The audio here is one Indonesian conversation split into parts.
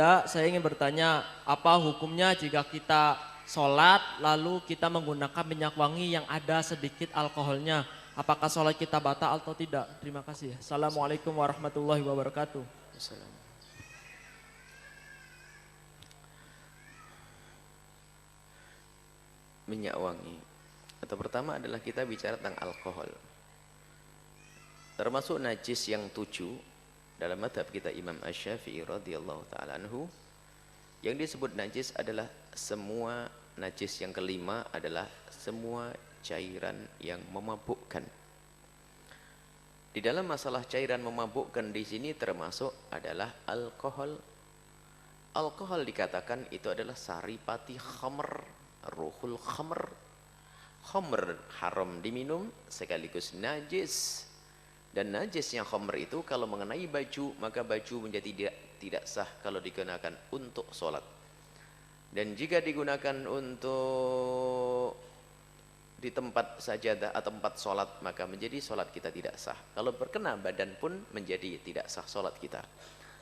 ketiga, saya ingin bertanya, apa hukumnya jika kita sholat lalu kita menggunakan minyak wangi yang ada sedikit alkoholnya? Apakah sholat kita batal atau tidak? Terima kasih. Assalamualaikum warahmatullahi wabarakatuh. Minyak wangi. Atau pertama adalah kita bicara tentang alkohol. Termasuk najis yang 7 dalam madhab kita Imam Asy-Syafi'i radhiyallahu ta'ala anhu, yang disebut najis adalah semua najis. Yang kelima adalah semua cairan yang memabukkan. Di dalam masalah cairan memabukkan di sini termasuk adalah alkohol. Alkohol dikatakan itu adalah saripati khamr, ruhul khamr. Khamr haram diminum sekaligus najis. Dan najisnya khamr itu kalau mengenai baju, maka baju menjadi tidak sah kalau digunakan untuk sholat. Dan jika digunakan untuk di tempat sajadah atau tempat sholat, maka menjadi sholat kita tidak sah. Kalau berkena badan pun menjadi tidak sah sholat kita.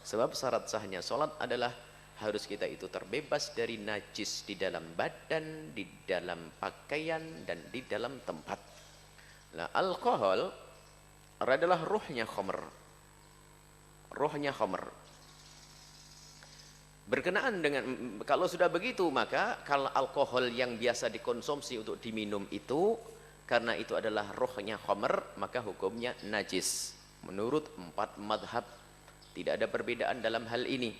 Sebab syarat sahnya sholat adalah harus kita itu terbebas dari najis di dalam badan, di dalam pakaian, dan di dalam tempat. Nah, alkohol adalah ruhnya khamr. Ruhnya khamr. Berkenaan dengan, kalau sudah begitu, maka kalau alkohol yang biasa dikonsumsi untuk diminum itu, karena itu adalah ruhnya khamr, maka hukumnya najis. Menurut 4 madhab, tidak ada perbedaan dalam hal ini.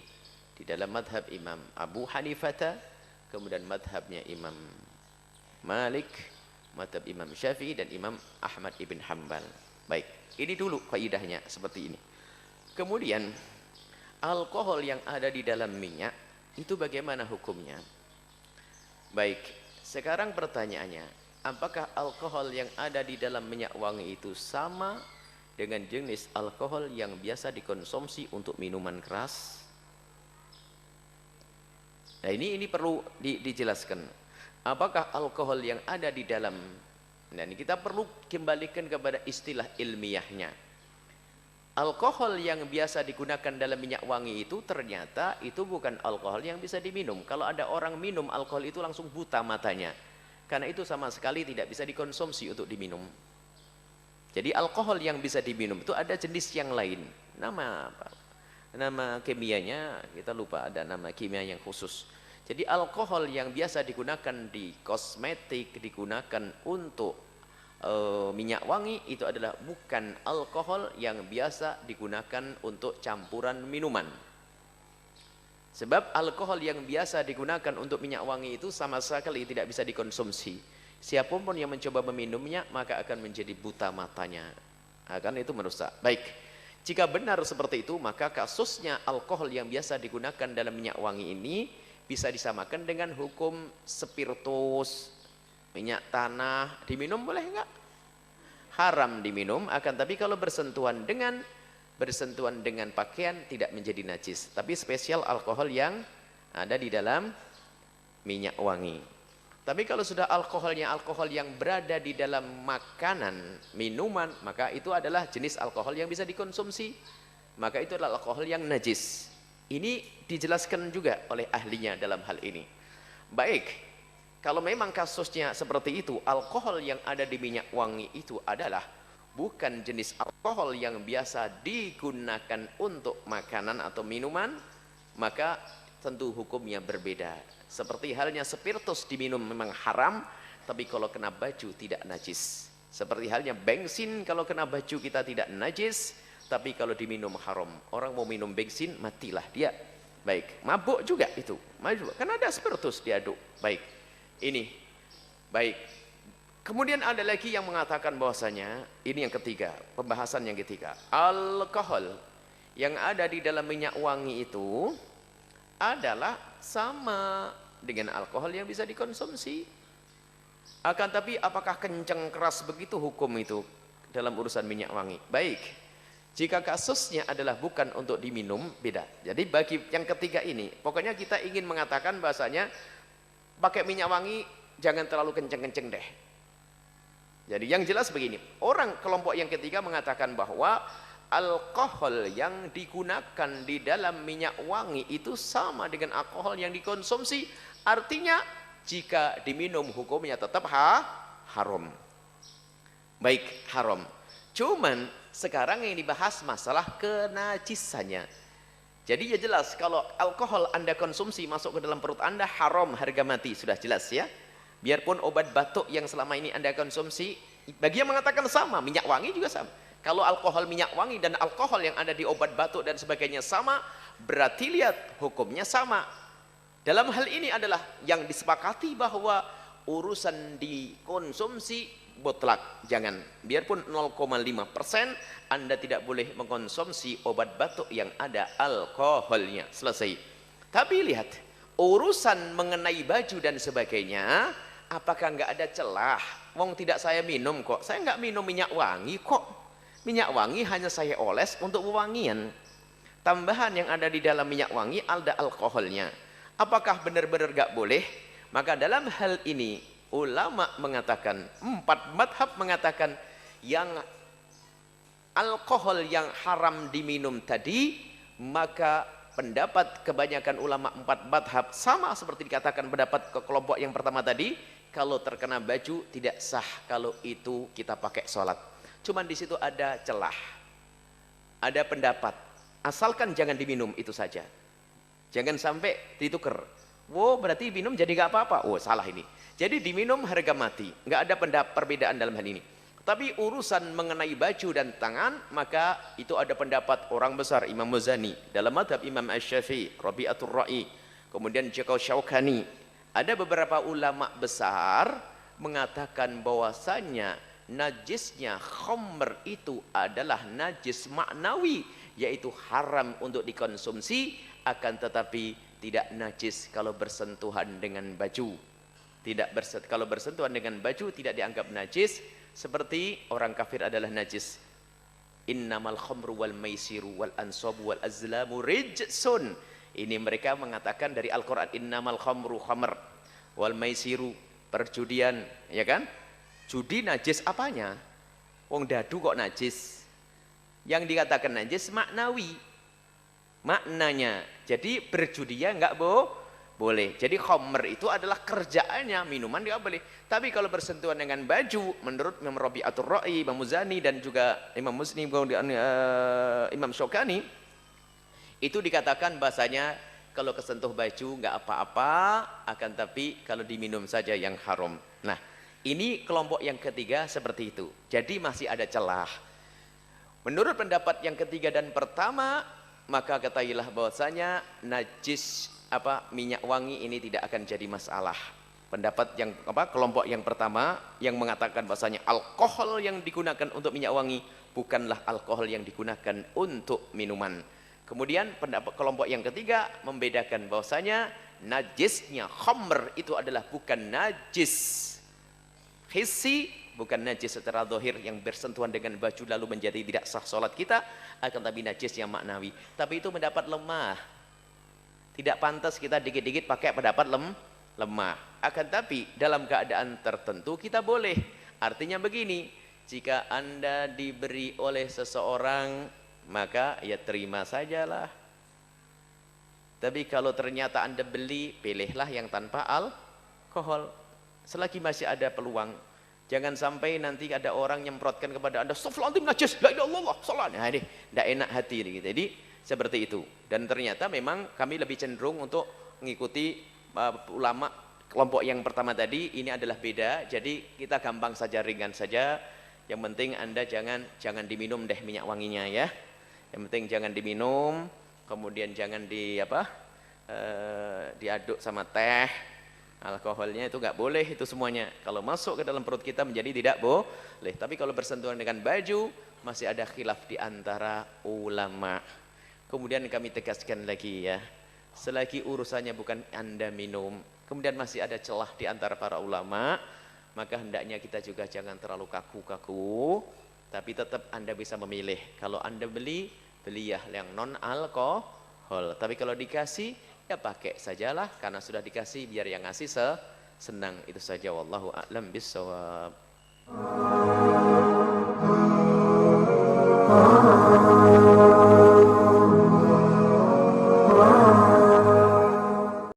Di dalam madhab Imam Abu Hanifah, kemudian madhabnya Imam Malik, madhab Imam Syafi'i, dan Imam Ahmad ibn Hanbal. Baik, ini dulu faidahnya seperti ini. Kemudian alkohol yang ada di dalam minyak itu bagaimana hukumnya? Baik, sekarang pertanyaannya, apakah alkohol yang ada di dalam minyak wangi itu sama dengan jenis alkohol yang biasa dikonsumsi untuk minuman keras? Nah, ini perlu dijelaskan. Apakah alkohol yang ada di dalam, nah ini kita perlu kembalikan kepada istilah ilmiahnya. Alkohol yang biasa digunakan dalam minyak wangi itu ternyata itu bukan alkohol yang bisa diminum. Kalau ada orang minum alkohol itu langsung buta matanya, karena itu sama sekali tidak bisa dikonsumsi untuk diminum. Jadi alkohol yang bisa diminum itu ada jenis yang lain. Nama apa? Nama kimianya kita lupa, ada nama kimia yang khusus. Jadi alkohol yang biasa digunakan di kosmetik, digunakan untuk minyak wangi, itu adalah bukan alkohol yang biasa digunakan untuk campuran minuman. Sebab alkohol yang biasa digunakan untuk minyak wangi itu sama sekali tidak bisa dikonsumsi. Siapapun yang mencoba meminumnya maka akan menjadi buta matanya, akan itu merusak. Baik, jika benar seperti itu, maka kasusnya alkohol yang biasa digunakan dalam minyak wangi ini bisa disamakan dengan hukum spiritus, minyak tanah. Diminum boleh enggak? Haram diminum, akan tapi kalau bersentuhan dengan pakaian tidak menjadi najis. Tapi spesial alkohol yang ada di dalam minyak wangi. Tapi kalau sudah alkoholnya alkohol yang berada di dalam makanan, minuman, maka itu adalah jenis alkohol yang bisa dikonsumsi. Maka itu adalah alkohol yang najis. Ini dijelaskan juga oleh ahlinya dalam hal ini. Baik, kalau memang kasusnya seperti itu, alkohol yang ada di minyak wangi itu adalah bukan jenis alkohol yang biasa digunakan untuk makanan atau minuman, maka tentu hukumnya berbeda. Seperti halnya spiritus diminum memang haram, tapi kalau kena baju tidak najis. Seperti halnya bensin, kalau kena baju kita tidak najis, tapi kalau diminum haram. Orang mau minum bensin matilah dia. Baik, mabuk juga itu, mabuk karena ada spiritus diaduk. Baik, ini baik. Kemudian ada lagi yang mengatakan bahwasanya ini yang ketiga, pembahasan yang ketiga, alkohol yang ada di dalam minyak wangi itu adalah sama dengan alkohol yang bisa dikonsumsi. Akan tapi apakah kencang keras begitu hukum itu dalam urusan minyak wangi? Baik, jika kasusnya adalah bukan untuk diminum, beda. Jadi bagi yang ketiga ini, pokoknya kita ingin mengatakan bahasanya pakai minyak wangi jangan terlalu kenceng-kenceng deh. Jadi yang jelas begini, orang kelompok yang ketiga mengatakan bahwa alkohol yang digunakan di dalam minyak wangi itu sama dengan alkohol yang dikonsumsi. Artinya jika diminum hukumnya tetap haram. Baik, haram. Cuman sekarang yang dibahas masalah kenajisannya. Jadi ya jelas kalau alkohol Anda konsumsi masuk ke dalam perut Anda haram, harga mati, sudah jelas ya. Biarpun obat batuk yang selama ini Anda konsumsi, bagi yang mengatakan sama, minyak wangi juga sama. Kalau alkohol minyak wangi dan alkohol yang ada di obat batuk dan sebagainya sama, berarti lihat hukumnya sama. Dalam hal ini adalah yang disepakati bahwa urusan dikonsumsi mutlak, jangan. Biarpun 0,5% Anda tidak boleh mengkonsumsi obat batuk yang ada alkoholnya. Selesai. Tapi lihat, urusan mengenai baju dan sebagainya, apakah nggak ada celah? Wong tidak saya minum kok. Saya nggak minum minyak wangi kok. Minyak wangi hanya saya oles untuk wewangian. Tambahan yang ada di dalam minyak wangi ada alkoholnya. Apakah benar-benar gak boleh? Maka dalam hal ini ulama mengatakan, 4 madhab mengatakan yang alkohol yang haram diminum tadi, maka pendapat kebanyakan ulama 4 madhab sama seperti dikatakan pendapat ke kelompok yang pertama tadi, kalau terkena baju tidak sah kalau itu kita pakai sholat. Cuman di situ ada celah, ada pendapat. Asalkan jangan diminum itu saja. Jangan sampai ditukar. Wow, berarti minum jadi gak apa-apa. Oh, salah ini. Jadi diminum harga mati. Nggak ada perbedaan dalam hal ini. Tapi urusan mengenai baju dan tangan, maka itu ada pendapat orang besar Imam Muzani dalam madhab Imam Asy-Syafi'i, Rabi'atul Ra'i, kemudian Jakau Syaukani. Ada beberapa ulama besar mengatakan bahwasanya najisnya khamr itu adalah najis maknawi, yaitu haram untuk dikonsumsi, akan tetapi tidak najis kalau bersentuhan dengan baju. Kalau bersentuhan dengan baju tidak dianggap najis, seperti orang kafir adalah najis. Innamal khamru wal maisiru wal ansabu wal azlamu rijsun. Ini mereka mengatakan dari Al-Qur'an, innamal khamru khamr wal maisiru, perjudian, ya kan? Judi najis apanya? Wong dadu kok najis? Yang dikatakan najis maknawi, maknanya. Jadi berjudia enggak boleh. Jadi khamr itu adalah kerjaannya, minuman enggak boleh. Tapi kalau bersentuhan dengan baju, menurut Imam Rabi'atul Ra'i, Imam Muzani dan juga Imam Muslim, Imam Syaukani, itu dikatakan bahasanya kalau kesentuh baju enggak apa-apa, akan tapi kalau diminum saja yang haram. Nah, ini kelompok yang ketiga seperti itu. Jadi masih ada celah. Menurut pendapat yang ketiga dan pertama, maka ketahuilah bahwasanya najis minyak wangi ini tidak akan jadi masalah. Pendapat yang kelompok yang pertama yang mengatakan bahwasanya alkohol yang digunakan untuk minyak wangi bukanlah alkohol yang digunakan untuk minuman. Kemudian pendapat kelompok yang ketiga membedakan bahwasanya najisnya khamr itu adalah bukan najis hissi, bukan najis secara zahir yang bersentuhan dengan baju lalu menjadi tidak sah sholat kita, akan tapi najis yang maknawi. Tapi itu mendapat lemah. Tidak pantas kita dikit-dikit pakai pendapat lemah. Akan tapi dalam keadaan tertentu kita boleh. Artinya begini, jika Anda diberi oleh seseorang, maka ya terima sajalah. Tapi kalau ternyata Anda beli, pilihlah yang tanpa alkohol. Selagi masih ada peluang, jangan sampai nanti ada orang nyemprotkan kepada Anda, astagfirullahaladzim najis, la ilaha illallah, salat. Nah, ini tidak enak hati gitu. Jadi seperti itu. Dan ternyata memang kami lebih cenderung untuk mengikuti ulama kelompok yang pertama tadi. Ini adalah beda. Jadi kita gampang saja, ringan saja. Yang penting Anda jangan diminum deh minyak wanginya ya. Yang penting jangan diminum, kemudian jangan diaduk sama teh. Alkoholnya itu nggak boleh, itu semuanya. Kalau masuk ke dalam perut kita menjadi tidak boleh. Tapi kalau bersentuhan dengan baju, masih ada khilaf di antara ulama. Kemudian kami tegaskan lagi ya, selagi urusannya bukan Anda minum, kemudian masih ada celah di antara para ulama, maka hendaknya kita juga jangan terlalu kaku-kaku, tapi tetap Anda bisa memilih. Kalau Anda beli ya yang non alkohol. Tapi kalau dikasih, ya pakai sajalah, karena sudah dikasih, biar yang ngasih senang. Itu saja, wallahu a'lam bishawab.